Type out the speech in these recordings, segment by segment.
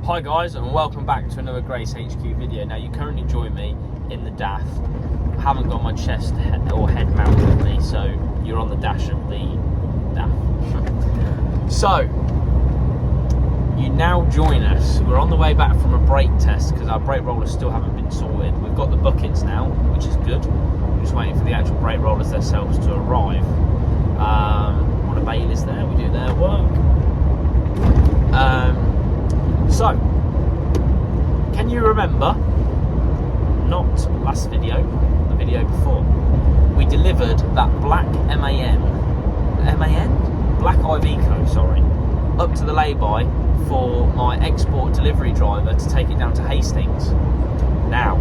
Hi guys, and welcome back to another GraysHQ video. Now you currently join me in the DAF. I haven't got my chest or head mount with me, so you're on the dash of the DAF. So, you now join us. We're on the way back from a brake test because our brake rollers still haven't been sorted. We've got the buckets now, which is good. We're just waiting for the actual brake rollers themselves to arrive. One of Bailey's there, we do their work. So, can you remember, not last video, the video before, we delivered that black Black Iveco, sorry, up to the lay-by for my export delivery driver to take it down to Hastings. Now,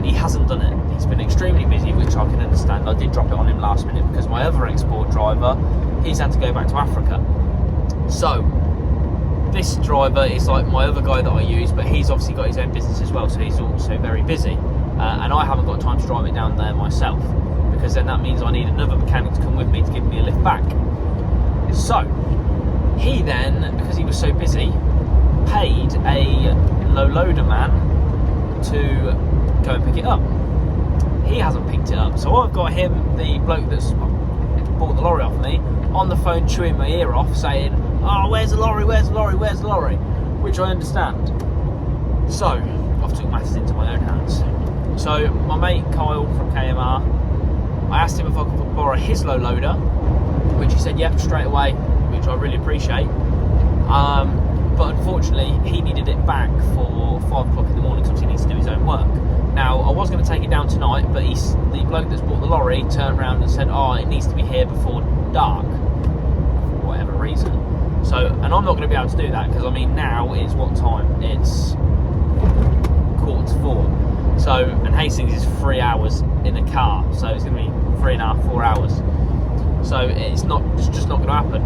he hasn't done it. He's been extremely busy, which I can understand. I did drop it on him last minute because my other export driver, he's had to go back to Africa. So, this driver is like my other guy that I use, but he's obviously got his own business as well, so he's also very busy. And I haven't got time to drive it down there myself, because then that means I need another mechanic to come with me to give me a lift back. So, he then, because he was so busy, paid a low loader man to go and pick it up. He hasn't picked it up, so I've got him, the bloke that's bought the lorry off me, on the phone chewing my ear off saying, "Oh, where's the lorry, where's the lorry, where's the lorry?" Which I understand. So, I've took matters into my own hands. So, my mate Kyle from KMR, I asked him if I could borrow his low loader, which he said yep straight away, which I really appreciate. But unfortunately, he needed it back for 5 o'clock in the morning because he needs to do his own work. Now, I was going to take it down tonight, but the bloke that's bought the lorry turned around and said, "Oh, it needs to be here before dark," for whatever reason. So, and I'm not going to be able to do that because, I mean, now it's what time? It's 3:45. So, and Hastings is 3 hours in a car, so it's going to be 3.5, 4 hours. So it's just not going to happen.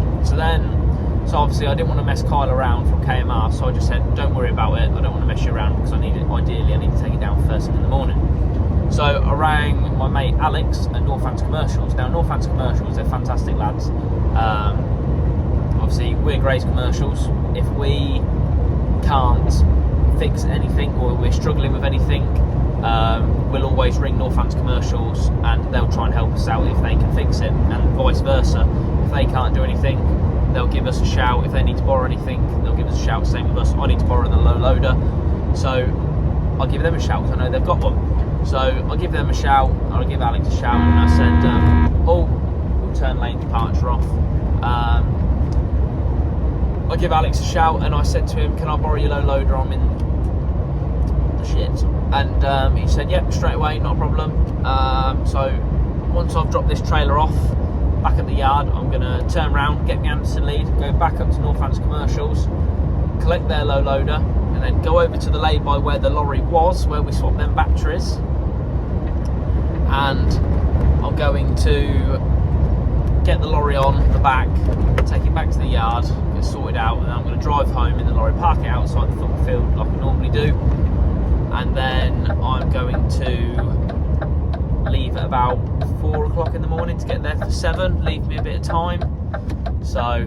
So obviously I didn't want to mess Kyle around from KMR, so I just said, "Don't worry about it. I don't want to mess you around because ideally I need to take it down first thing in the morning." So I rang my mate Alex at Northants Commercials. Now Northants Commercials, they're fantastic lads. Obviously we're Grays Commercials. If we can't fix anything or we're struggling with anything, we'll always ring Northants Commercials and they'll try and help us out if they can fix it, and vice versa. If they can't do anything, they'll give us a shout. If they need to borrow anything, they'll give us a shout. Same with us. I need to borrow the low loader, so I'll give them a shout because I know they've got one. So I'll give them a shout. I'll give Alex a shout, and I said, we'll turn lane departure off. I give Alex a shout, and I said to him, "Can I borrow your low loader? I'm in the shit." And he said, "Yep, straight away, not a problem." So once I've dropped this trailer off back at the yard, I'm going to turn around, get my Anderson lead, go back up to Northants Commercials, collect their low loader, and then go over to the lay-by where the lorry was, where we swapped them batteries. And I'm going to get the lorry on the back, take it back to the yard, get sorted out, and then I'm going to drive home in the lorry, park it outside the football field like I normally do, and then I'm going to leave at about 4 o'clock in the morning to get there for 7, leave me a bit of time. So,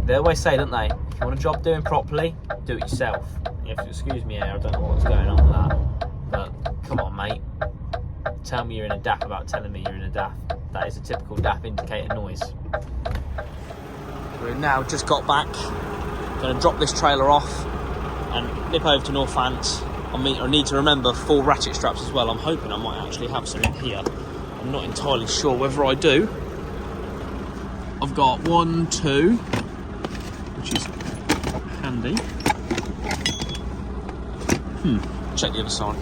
they always say, don't they, if you want a job doing properly, do it yourself. You have to excuse me here, I don't know what's going on with that, but come on mate, tell me you're in a DAF about telling me you're in a DAF. That is a typical DAF indicator noise. We've now just got back, going to drop this trailer off and nip over to Northants. I need to remember 4 ratchet straps as well. I'm hoping I might actually have some in here. I'm not entirely sure whether I do. I've got 1, 2, which is handy. Check the other side.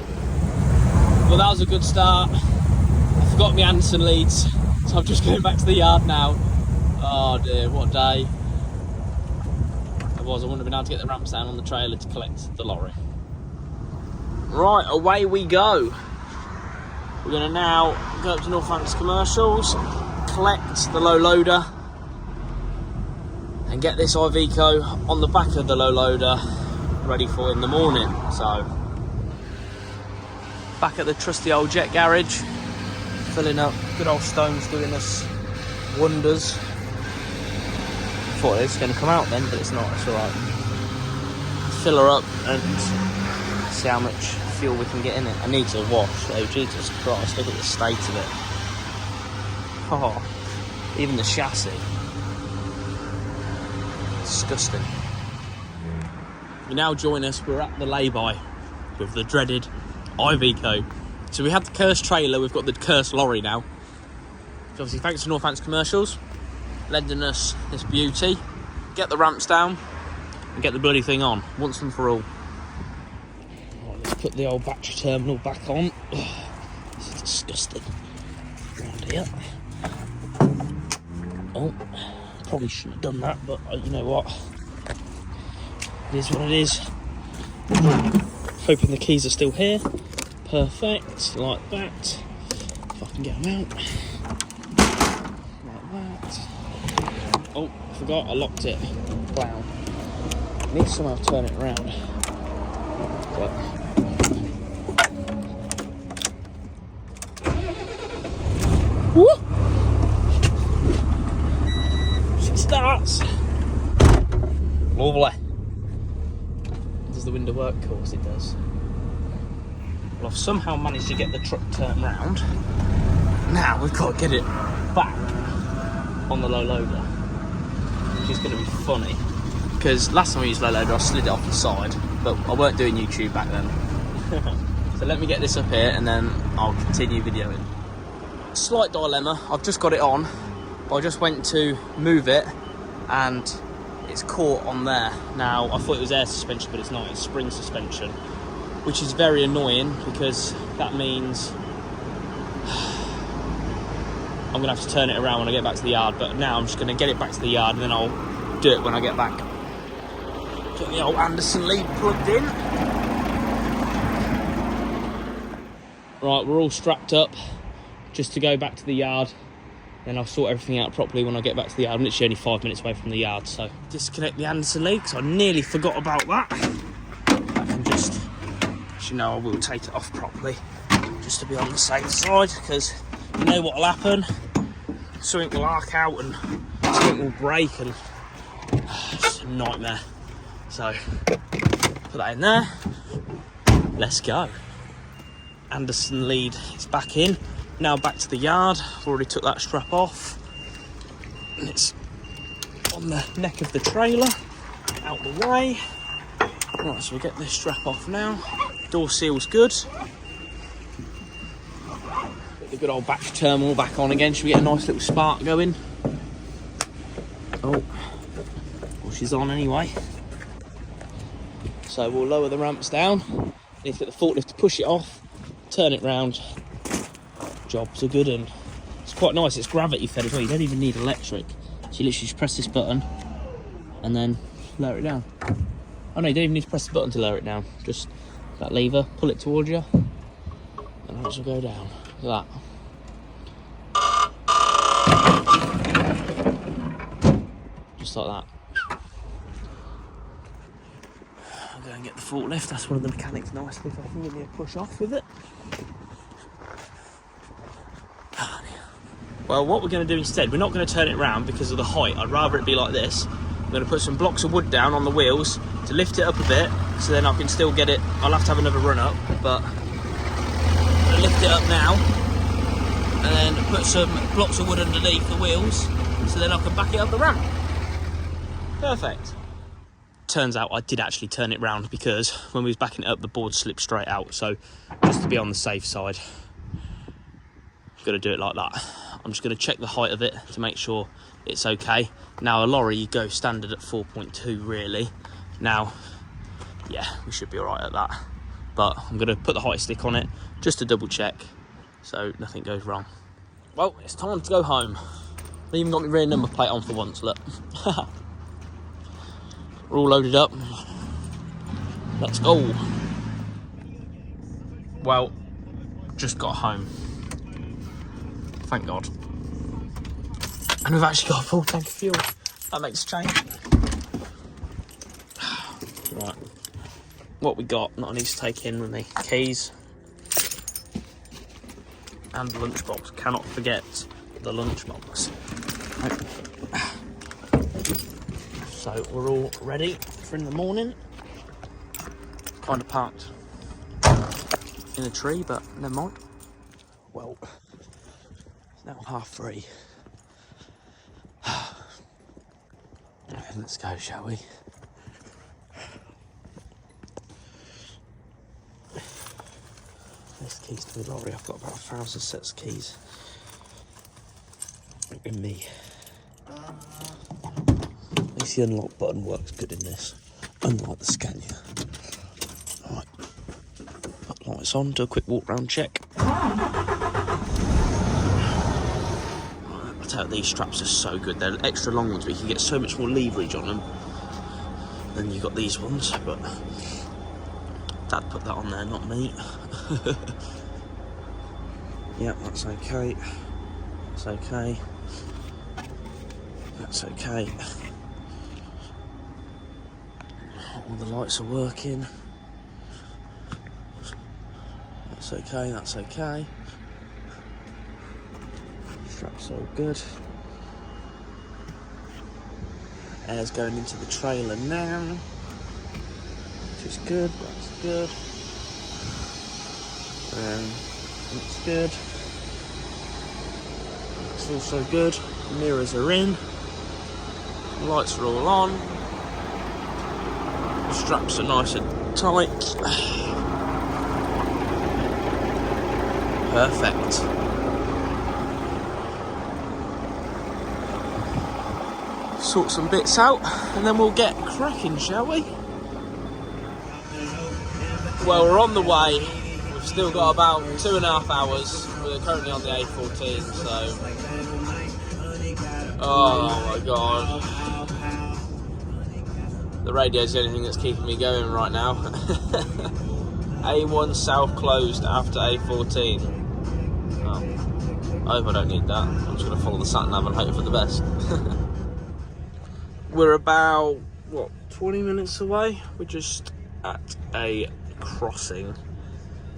Well, that was a good start. I forgot my Anderson leads, so I'm just going back to the yard now. Oh dear, what a day. I wouldn't have been able to get the ramps down on the trailer to collect the lorry. Right, away we go. We're going to now go up to Northants Commercials, collect the low loader, and get this Iveco on the back of the low loader ready for in the morning. So, back at the trusty old jet garage, filling up. Good old Stone's doing us wonders. thought it was going to come out then, but it's not. It's alright. Fill her up and see how much fuel we can get in it. I need to wash, though. Jesus Christ, look at the state of it. Oh, even the chassis. Disgusting. You now join us. We're at the lay-by with the dreaded Iveco. So we had the cursed trailer, we've got the cursed lorry now. So obviously thanks to Northants Commercials, lending us this beauty. Get the ramps down and get the bloody thing on, once and for all. Right, let's put the old battery terminal back on. Ugh, this is disgusting. Around here. Oh, probably shouldn't have done that, but you know what? It is what it is. Hoping the keys are still here. Perfect, like that. If I can get them out. Like that. Oh, I forgot, I locked it. Wow. I need to somehow turn it around. But... woo! It starts. Lovely. Does the window work? Of course it does. Well, I've somehow managed to get the truck turned round. Now we've got to get it back on the low loader, which is going to be funny because last time we used low loader I slid it off the side, but I weren't doing YouTube back then. So let me get this up here and then I'll continue videoing. Slight dilemma, I've just got it on, but I just went to move it and it's caught on there. Now I thought it was air suspension, but it's not, it's spring suspension, which is very annoying because that means I'm going to have to turn it around when I get back to the yard. But now I'm just going to get it back to the yard and then I'll do it when I get back. Get the old Anderson lead plugged in. Right, we're all strapped up just to go back to the yard. Then I'll sort everything out properly when I get back to the yard. I'm literally only 5 minutes away from the yard, so disconnect the Anderson lead because I nearly forgot about that. I can just... you know, I will take it off properly just to be on the safe side because you know what will happen, something will arc out and something will break and it's a nightmare. So put that in there, let's go. Anderson lead is back in, now back to the yard. I've already took that strap off and it's on the neck of the trailer, out the way. Right, so we'll get this strap off now. Door seal's good. Put the good old battery terminal back on again. Should we get a nice little spark going? Oh, well, she's on anyway. So we'll lower the ramps down. Need to get the forklift to push it off, turn it round. Jobs are good and it's quite nice. It's gravity fed as well. You don't even need electric. So you literally just press this button and then lower it down. Oh no, you don't even need to press the button to lower it down. Just that lever, pull it towards you, and it will go down. Look at that. Just like that. I'll go and get the forklift. That's one of the mechanics nicely, if I can give me a push off with it. Well, what we're going to do instead, we're not going to turn it round because of the height. I'd rather it be like this. I'm going to put some blocks of wood down on the wheels to lift it up a bit, so then I can still get it. I'll have to have another run up, but I'm going to lift it up now and then put some blocks of wood underneath the wheels so then I can back it up the ramp. Perfect. Turns out I did actually turn it round because when we was backing it up the board slipped straight out, so just to be on the safe side, I've got to do it like that. I'm just going to check the height of it to make sure it's okay. Now a lorry you go standard at 4.2 really. Now, yeah, we should be alright at that. But I'm going to put the height stick on it just to double check so nothing goes wrong. Well, it's time to go home. I even got my rear number plate on for once, look. We're all loaded up. Let's go. Well, just got home. Thank God. And we've actually got a full tank of fuel. That makes a change. Right. What we got, not I need to take in with me. Keys. And the lunchbox. Cannot forget the lunchbox. So we're all ready for in the morning. Kind of parked in a tree, but never mind. Well, it's now 3:30. Let's go, shall we? There's keys to the lorry. I've got about 1,000 sets of keys in me. At least the unlock button works good in this, unlike the Scania. Right, put lights on, do a quick walk round check. I'll tell you, these straps are so good. They're extra long ones, but you can get so much more leverage on them than you got these ones. But Dad put that on there, not me. Yep, that's okay. That's okay. That's okay. All the lights are working. That's okay, that's okay. Straps are all good. Air's going into the trailer now, which is good, that's good. Looks good. It's also good. The mirrors are in. The lights are all on. The straps are nice and tight. Perfect. Sort some bits out and then we'll get cracking, shall we? Well, we're on the way. We've still got about 2.5 hours. We're currently on the A14, so... Oh my god. The radio's the only thing that's keeping me going right now. A1 south closed after A14. Oh. I hope I don't need that. I'm just going to follow the sat-nav and hope for the best. We're about, what, 20 minutes away? We're just at a crossing.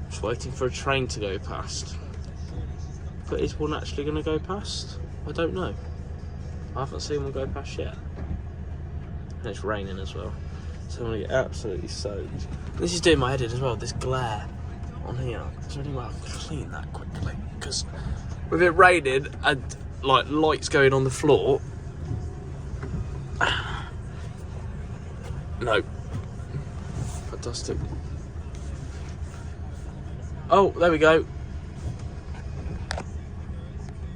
Just waiting for a train to go past. But is one actually going to go past? I don't know. I haven't seen one go past yet. And it's raining as well. So I'm going to get absolutely soaked. This is doing my head in as well, this glare on here. Is there any way I can clean that quickly? Because with it raining and like lights going on the floor. No. Fantastic. Oh, there we go.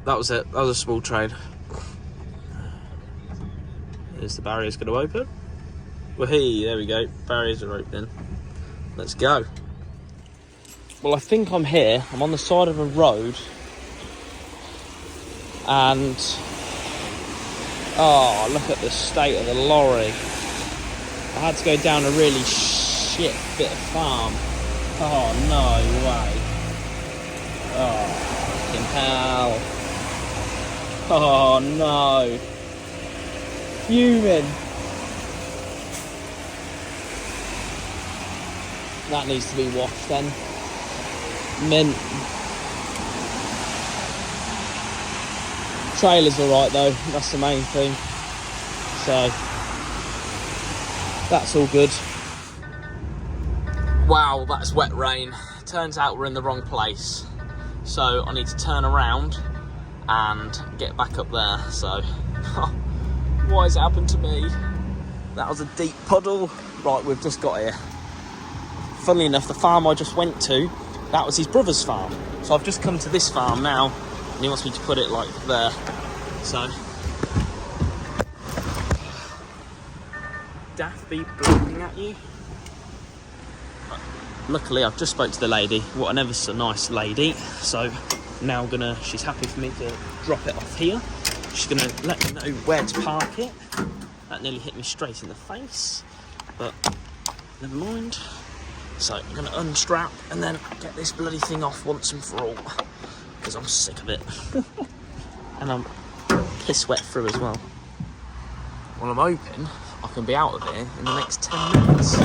That was it. That was a small train. Is the barriers going to open? Well, hey, there we go. Barriers are opening. Let's go. Well, I think I'm here. I'm on the side of a road. And... oh, look at the state of the lorry. I had to go down a really shit bit of farm. Oh, no way. Oh, fucking hell. Oh, no. Fuming. That needs to be washed then. Mint. Trailer's alright though, that's the main thing. So, that's all good. Wow, that's wet rain. Turns out we're in the wrong place. So, I need to turn around and get back up there. So, why has it happened to me? That was a deep puddle. Right, we've just got here. Funnily enough, the farm I just went to, that was his brother's farm. So I've just come to this farm now, and he wants me to put it like there. So, Daft be blinking at you. Luckily, I've just spoke to the lady. What an ever so nice lady. So now she's happy for me to drop it off here. She's gonna let me know where to park it. That nearly hit me straight in the face, but never mind. So I'm going to unstrap and then get this bloody thing off once and for all, because I'm sick of it. And I'm piss wet through as well. Well, I'm hoping I can be out of here in the next 10 minutes.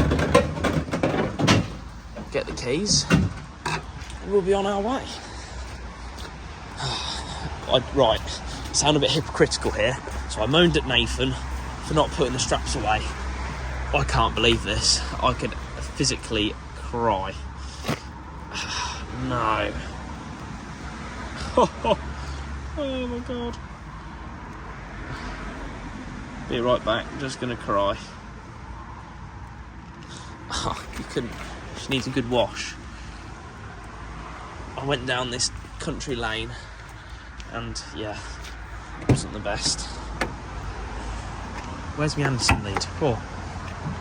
Get the keys and we'll be on our way. Right, sound a bit hypocritical here. So I moaned at Nathan for not putting the straps away. I can't believe this. I could physically cry. No. Oh my god. Be right back, I'm just gonna cry. Oh, you couldn't, she needs a good wash. I went down this country lane and yeah, it wasn't the best. Where's my Anderson lead? Oh,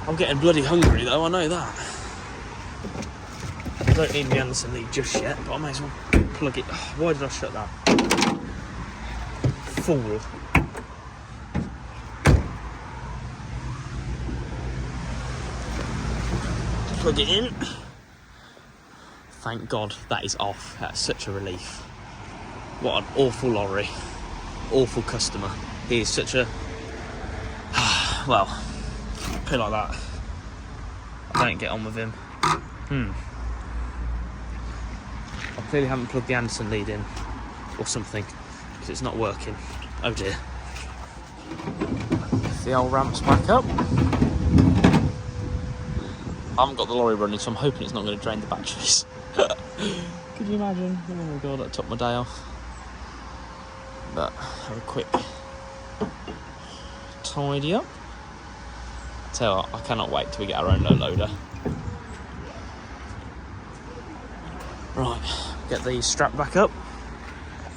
I'm getting bloody hungry though, I know that. I don't need my Anderson lead just yet, but I may as well plug it. Oh, why did I shut that? Fool. Plug it in. Thank God that is off. That's such a relief. What an awful lorry. Awful customer. He is such a... well, put it like that. I don't get on with him. I clearly haven't plugged the Anderson lead in or something because it's not working. Oh dear. The old ramp's back up. I haven't got the lorry running, so I'm hoping it's not going to drain the batteries. Could you imagine? Oh my god, that took my day off. But have a quick tidy up. Tell you what, I cannot wait till we get our own low loader. Right, get these strapped back up.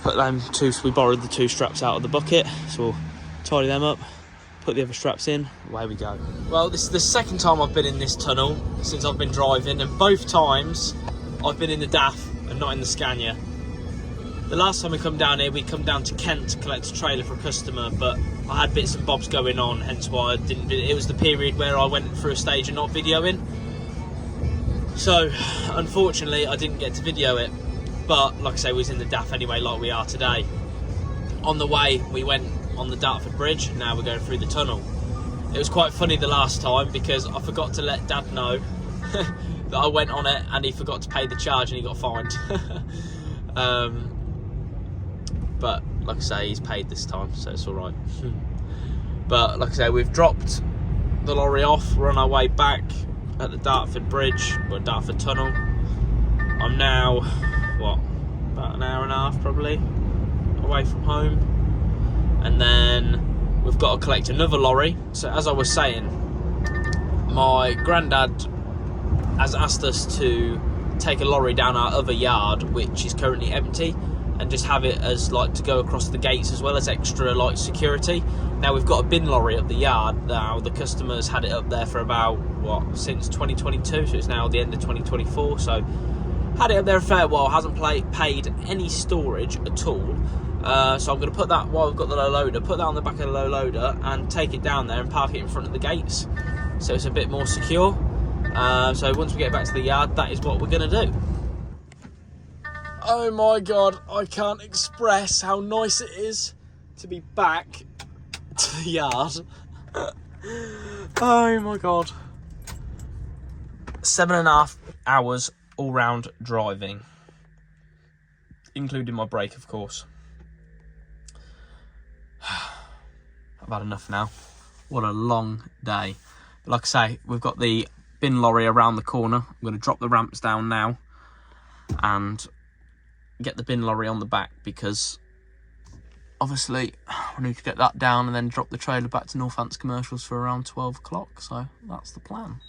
Put them two, so we borrowed the two straps out of the bucket, so we'll tidy them up, put the other straps in, away we go. Well, this is the second time I've been in this tunnel since I've been driving, and both times I've been in the DAF and not in the Scania. The last time we come down here, we come down to Kent to collect a trailer for a customer, but I had bits and bobs going on, hence why I didn't. It was the period where I went through a stage of not videoing. So, unfortunately, I didn't get to video it. But, like I say, we was in the DAF anyway, like we are today. On the way, we went on the Dartford Bridge, and now we're going through the tunnel. It was quite funny the last time, because I forgot to let Dad know that I went on it, and he forgot to pay the charge, and he got fined. But, like I say, he's paid this time, so it's alright. But, like I say, we've dropped the lorry off. We're on our way back at the Dartford Bridge, or Dartford Tunnel. I'm now, what, about an hour and a half probably away from home, and then we've got to collect another lorry. So as I was saying, my granddad has asked us to take a lorry down our other yard, which is currently empty, and just have it as like to go across the gates as well as extra like security. Now we've got a bin lorry up the yard now. The customer's had it up there for about, what, since 2022, so it's now the end of 2024, so had it up there a fair while, hasn't paid any storage at all. So I'm going to put that, while I've got the low loader, put that on the back of the low loader and take it down there and park it in front of the gates, so it's a bit more secure. So once we get back to the yard, that is what we're going to do. Oh my god, I can't express how nice it is to be back to the yard. Oh my god. 7.5 hours all round driving, including my break, of course. I've had enough now. What a long day. But like I say, we've got the bin lorry around the corner. I'm going to drop the ramps down now and get the bin lorry on the back, because obviously we need to get that down and then drop the trailer back to Northants Commercials for around 12 o'clock. So that's the plan.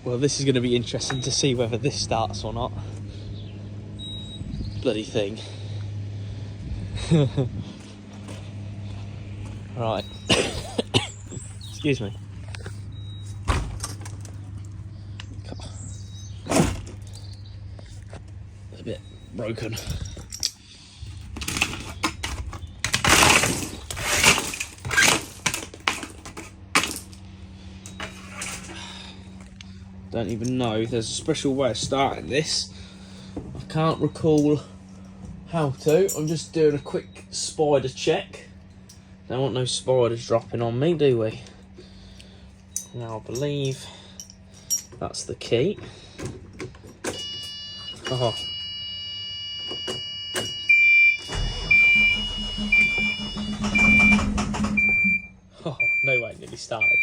Well, this is going to be interesting to see whether this starts or not. Bloody thing. Right. Excuse me. A bit broken. Don't even know if there's a special way of starting this. I can't recall how to. I'm just doing a quick spider check. Don't want no spiders dropping on me, do we? Now I believe that's the key. Oh. started.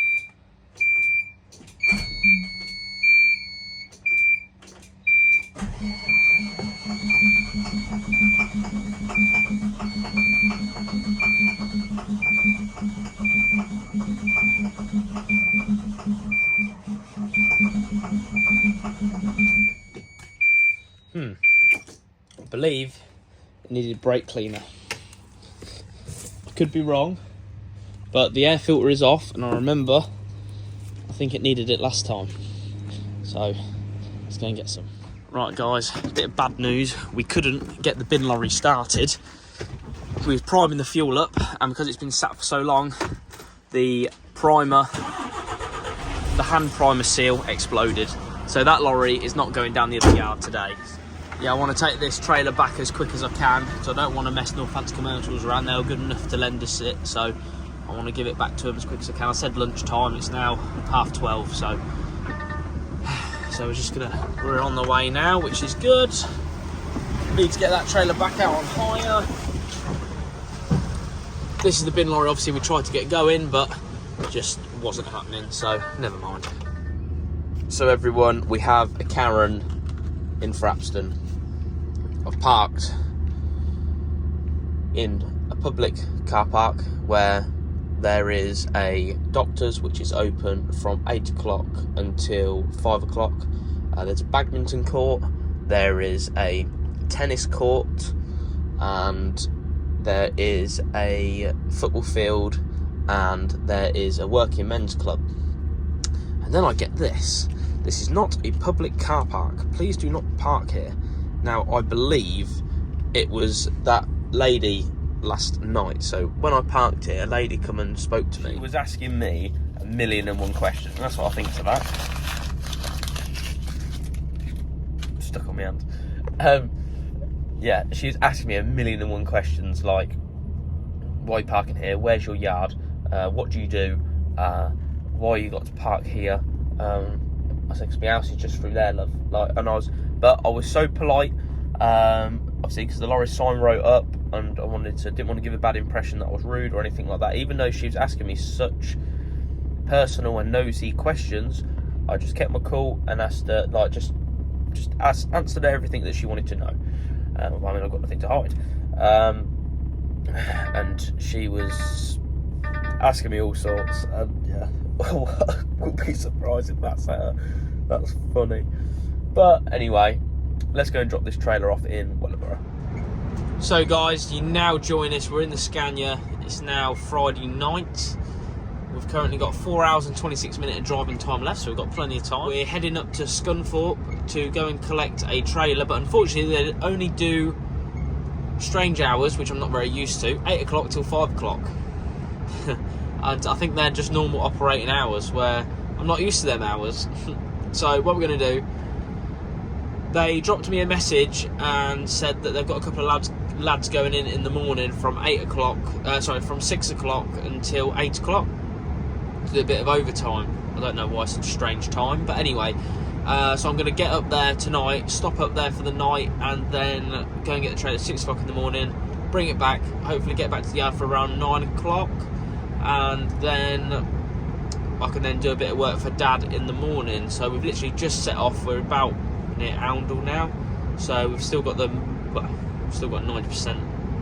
I believe it needed brake cleaner. I could be wrong, but the air filter is off, and I remember I think it needed it last time. So let's go and get some. Right guys, a bit of bad news. We couldn't get the bin lorry started. We were priming the fuel up, and because it's been sat for so long, the primer, the hand primer seal exploded. So that lorry is not going down the other yard today. Yeah, I want to take this trailer back as quick as I can, so I don't want to mess Northants Commercials around. They were good enough to lend us it, so I want to give it back to them as quick as I can. I said lunchtime, it's now 12:30, so we're on the way now, which is good. Need to get that trailer back out on hire. This is the bin lorry, obviously we tried to get going, but it just wasn't happening, so never mind. So everyone, we have a Karen in Frapston. I've parked in a public car park where there is a doctor's, which is open from 8 o'clock until 5 o'clock. There's a badminton court, there is a tennis court, and there is a football field, and there is a working men's club. And then I get this. This is not a public car park. Please do not park here. Now, I believe it was that lady last night. So when I parked here, a lady come and spoke to me. She was asking me 1,000,001 questions. That's what I think to that. Stuck on my hand. Yeah, she was asking me 1,000,001 questions, like, why are you parking here? Where's your yard? What do you do? Why you got to park here? I said, because my house is just through there, love. But I was so polite, obviously, because the lorry sign wrote up, and I didn't want to give a bad impression that I was rude or anything like that. Even though she was asking me such personal and nosy questions, I just kept my cool and asked her, like, answered everything that she wanted to know. I mean, I've got nothing to hide. And she was asking me all sorts, and yeah, I wouldn't be surprised if that's her. That's funny. But anyway, let's go and drop this trailer off in Wellingborough. So guys, you now join us. We're in the Scania. It's now Friday night. We've currently got 4 hours and 26 minutes of driving time left, so we've got plenty of time. We're heading up to Scunthorpe to go and collect a trailer, but unfortunately they only do strange hours, which I'm not very used to, 8 o'clock till 5 o'clock. And I think they're just normal operating hours, where I'm not used to them hours. So what we're going to do, they dropped me a message and said that they've got a couple of lads going in the morning from 6 o'clock until 8 o'clock to do a bit of overtime. I don't know why such a strange time, but anyway, so I'm going to get up there tonight, stop up there for the night, and then go and get the trailer at 6 o'clock in the morning, bring it back, hopefully get back to the yard for around 9 o'clock, and then I can then do a bit of work for Dad in the morning. So we've literally just set off. We're about near Oundle now, so we've still got 90%,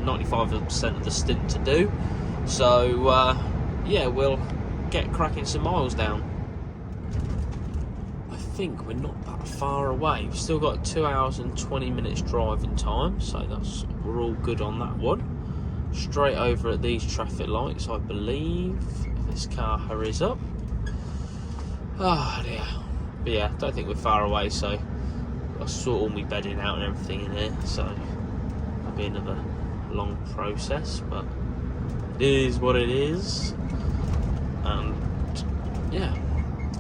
95% of the stint to do. So yeah, we'll get cracking some miles down. I think we're not that far away. We've still got 2 hours and 20 minutes driving time, so we're all good on that one. Straight over at these traffic lights, I believe, if this car hurries up. Oh dear. But yeah, don't think we're far away, so I'll sort all my bedding out and everything in here, so that'll be another long process, but it is what it is. And yeah,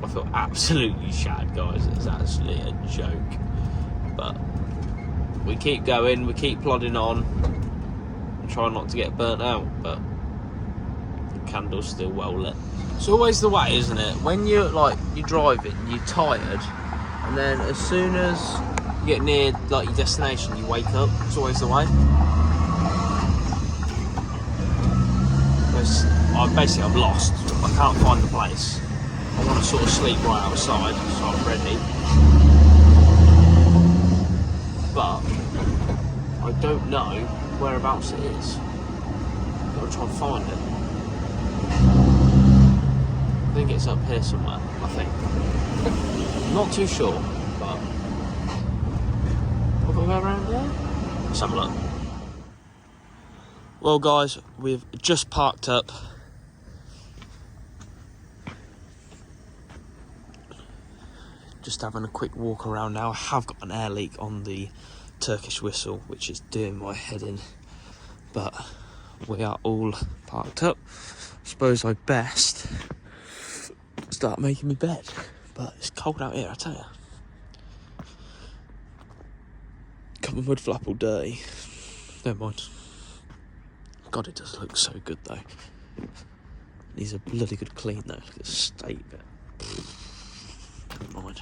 I feel absolutely shattered, guys. It's actually a joke, but we keep going, we keep plodding on, and try not to get burnt out, but the candle's still well lit. It's always the way, isn't it? When you're driving, you're tired, and then as soon as you get near your destination, you wake up. It's always the way. I'm lost. I can't find the place. I want to sort of sleep right outside, so I'm ready. But I don't know whereabouts it is. I've got to try and find it. I think it's up here somewhere, I think. I'm not too sure, but I've got to go around there. Let's have a look. Well guys, we've just parked up. Just having a quick walk around now. I have got an air leak on the Turkish whistle, which is doing my head in. But we are all parked up. I suppose I best start making my bed. But it's cold out here, I tell you. Got my mud flap all dirty. Never mind. God, it does look so good though. Needs a bloody good clean though. Look at the state of it. Never mind.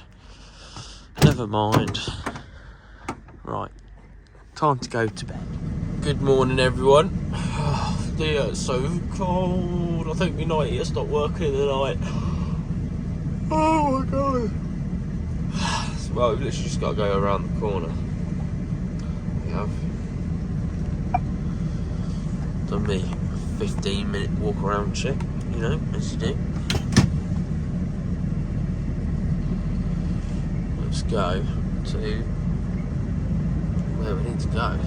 Never mind. Right. Time to go to bed. Good morning, everyone. Oh dear, it's so cold. I think my night heater stopped working tonight. Oh my god. Well, we've literally just got to go around the corner. We have done me 15-minute walk around shit, you know, as you do. Let's go to where we need to go.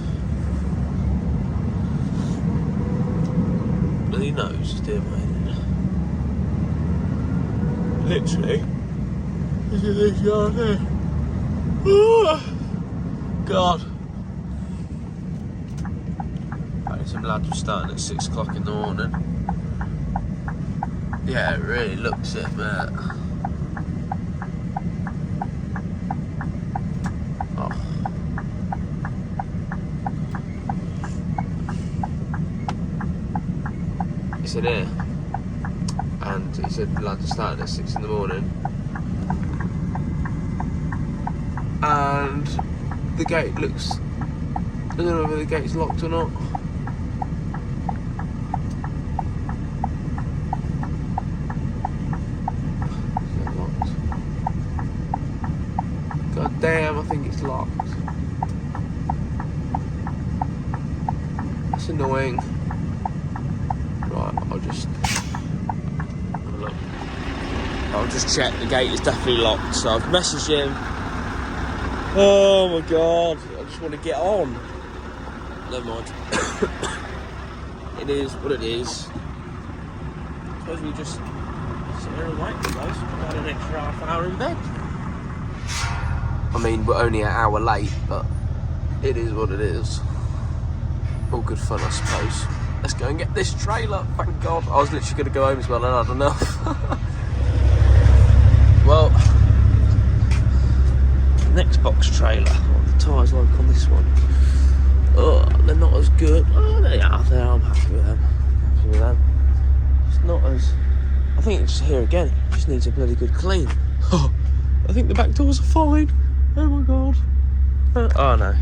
Bloody nose is doing my head in. Literally, look at this yard here. Oh, God. Apparently some lads were starting at 6 o'clock in the morning. Yeah, it really looks it, mate. In here, and he said the lads are starting at 6 in the morning, and the gate looks, I don't know whether the gate's locked or not. Is it locked? God damn, I think it's locked. That's annoying. I'll just check the gate is definitely locked, so I've messaged him. Oh my god, I just want to get on. Never mind. It is what it is. I suppose we just sit here and wait, guys. We've had an extra half hour in bed. I mean, we're only an hour late, but it is what it is. All good fun, I suppose. Let's go and get this trailer, thank God. I was literally going to go home as well and I had enough. Well, next box trailer. What are the tyres like on this one? Oh, they're not as good. Oh, they are. I'm happy with them. Happy with them. It's not as... I think it's just here again. It just needs a bloody good clean. Oh, I think the back doors are fine. Oh my God. Oh no.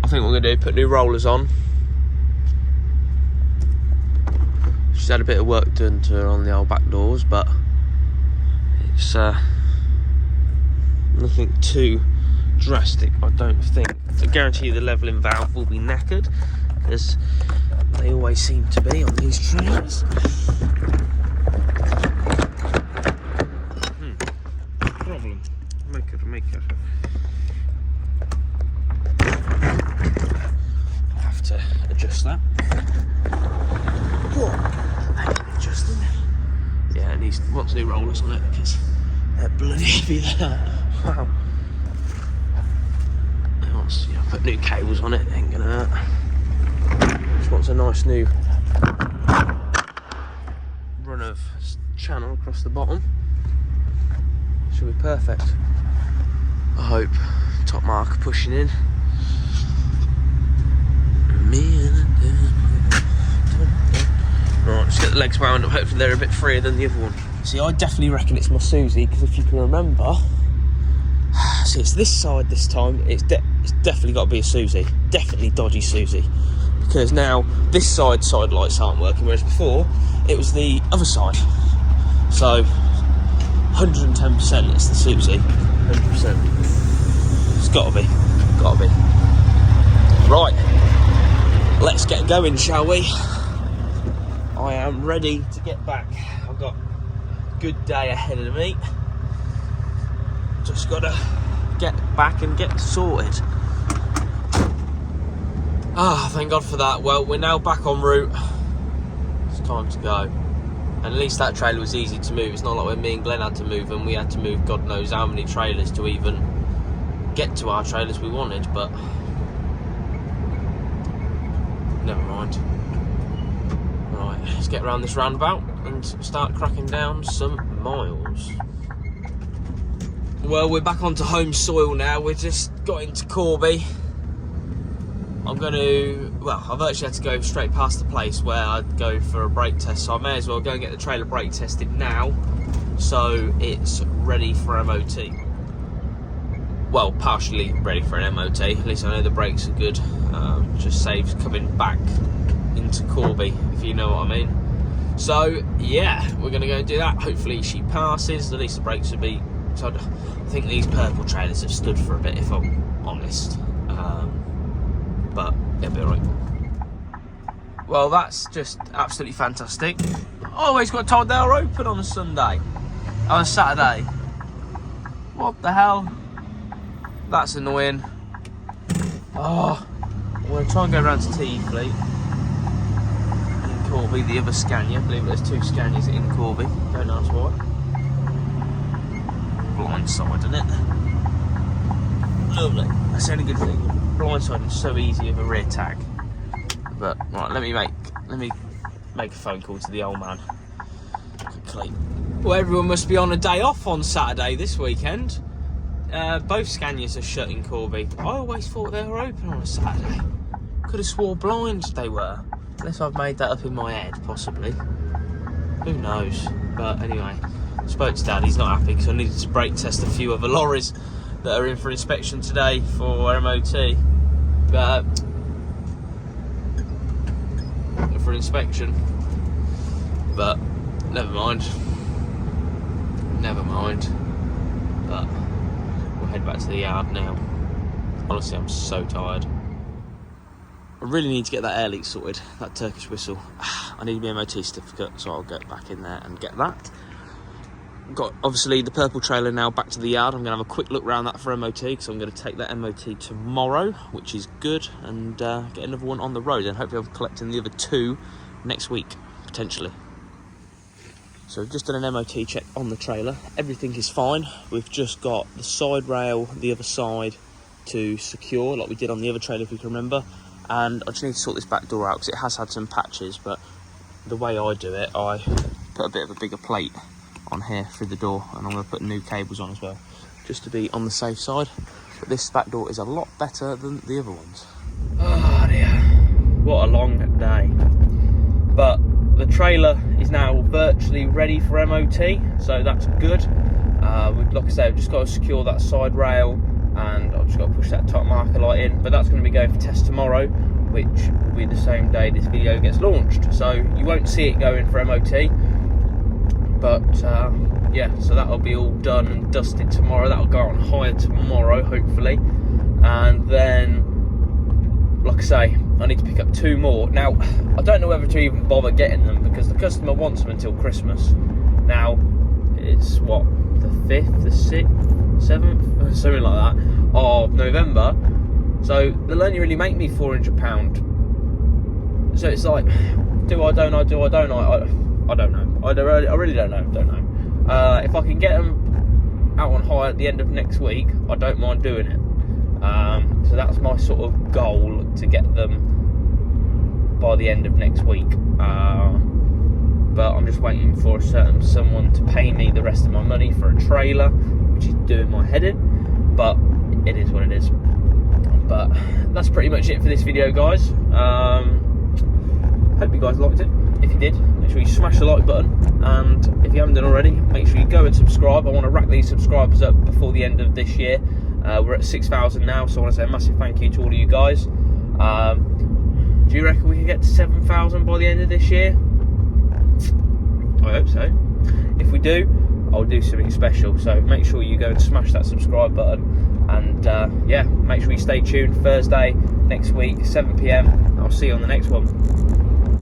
I think what we're going to do, put new rollers on. She's had a bit of work done to her on the old back doors, but it's nothing too drastic, I don't think. I guarantee you the levelling valve will be knackered, as they always seem to be on these trains. Problem. Make it. I'll have to adjust that. Adjusting. Yeah, it needs wants new rollers on it because they're bloody heavy there. Wow. It wants, you know, put new cables on it, ain't gonna hurt. Just wants a nice new run of channel across the bottom. Should be perfect. I hope. Top mark pushing in. Right, let's get the legs wound up. Hopefully they're a bit freer than the other one. See, I definitely reckon it's my Susie, because if you can remember, see, it's this side this time. It's definitely got to be a Susie. Definitely dodgy Susie. because now this side lights aren't working, whereas before it was the other side. So 110% it's the Susie, 100%. It's gotta be. Right, let's get going, shall we? I am ready to get back. I've got a good day ahead of me. Just gotta get back and get sorted. Thank God for that. Well, we're now back en route. It's time to go. And at least that trailer was easy to move. It's not like when me and Glenn had to move, and we had to move God knows how many trailers to even get to our trailers we wanted, but never mind. Right, let's get around this roundabout and start cracking down some miles. Well, we're back onto home soil now. We just got into Corby. I've actually had to go straight past the place where I'd go for a brake test, so I may as well go and get the trailer brake tested now, so it's ready for MOT. Well, partially ready for an MOT, at least I know the brakes are good. Just saves coming back into Corby, if you know what I mean. So, yeah, we're going to go and do that. Hopefully she passes, at least the brakes will be... So I think these purple trailers have stood for a bit, if I'm honest. But it'll be alright. Well, that's just absolutely fantastic. I always got told they were open on a Sunday. On a Saturday. What the hell? That's annoying. Oh, I'm going to try and go around to T Fleet. In Corby, the other Scania. I believe there's two Scanias in Corby. Don't ask why. Blindside, isn't it? Lovely. That's the only good thing. Blindside is so easy with a rear tag. But right, let me make a phone call to the old man quickly. Well, everyone must be on a day off on Saturday this weekend. Both Scanias are shut in Corby. I always thought they were open on a Saturday. Could have swore blind they were. Unless I've made that up in my head, possibly. Who knows? But anyway, I spoke to Dad. He's not happy because I needed to brake test a few other lorries that are in for inspection today for MOT. For inspection. But never mind. But we'll head back to the yard now. Honestly, I'm so tired. I really need to get that air leak sorted, that Turkish whistle. I need my MOT certificate, so I'll get back in there and get that. Got obviously the purple trailer now back to the yard. I'm going to have a quick look around that for MOT, because I'm going to take that MOT tomorrow, which is good, and get another one on the road, and hopefully I'll be collecting the other two next week, potentially. So we've just done an MOT check on the trailer. Everything is fine. We've just got the side rail, the other side to secure, like we did on the other trailer, if you can remember. And I just need to sort this back door out, because it has had some patches, but the way I do it, I put a bit of a bigger plate on here through the door, and I'm going to put new cables on as well, just to be on the safe side. But this back door is a lot better than the other ones. Oh dear, what a long day. But the trailer is now virtually ready for MOT, so that's good. Like I say, I've just got to secure that side rail, and I've just got to push that top marker light in, but that's going to be going for test tomorrow, which will be the same day this video gets launched, so you won't see it going for MOT. But yeah, so that'll be all done and dusted tomorrow. That'll go on hire tomorrow, hopefully. And then, like I say, I need to pick up two more. Now, I don't know whether to even bother getting them, because the customer wants them until Christmas. Now, it's what, the 5th, the 6th, 7th, something like that, of November. So they'll only really make me £400. So it's like, do I, don't I, do I, don't I? I don't know. I really don't know. If I can get them out on hire at the end of next week, I don't mind doing it. So that's my sort of goal, to get them by the end of next week. But I'm just waiting for someone to pay me the rest of my money for a trailer, which is doing my head in. But it is what it is. But that's pretty much it for this video, guys. Hope you guys liked it. If you did, make sure you smash the like button, and if you haven't done already, make sure you go and subscribe. I want to rack these subscribers up before the end of this year. We're at 6,000 now, so I want to say a massive thank you to all of you guys. Do you reckon we can get to 7,000 by the end of this year? I hope so. If we do, I'll do something special. So make sure you go and smash that subscribe button. And yeah, make sure you stay tuned. Thursday next week, 7 PM. I'll see you on the next one.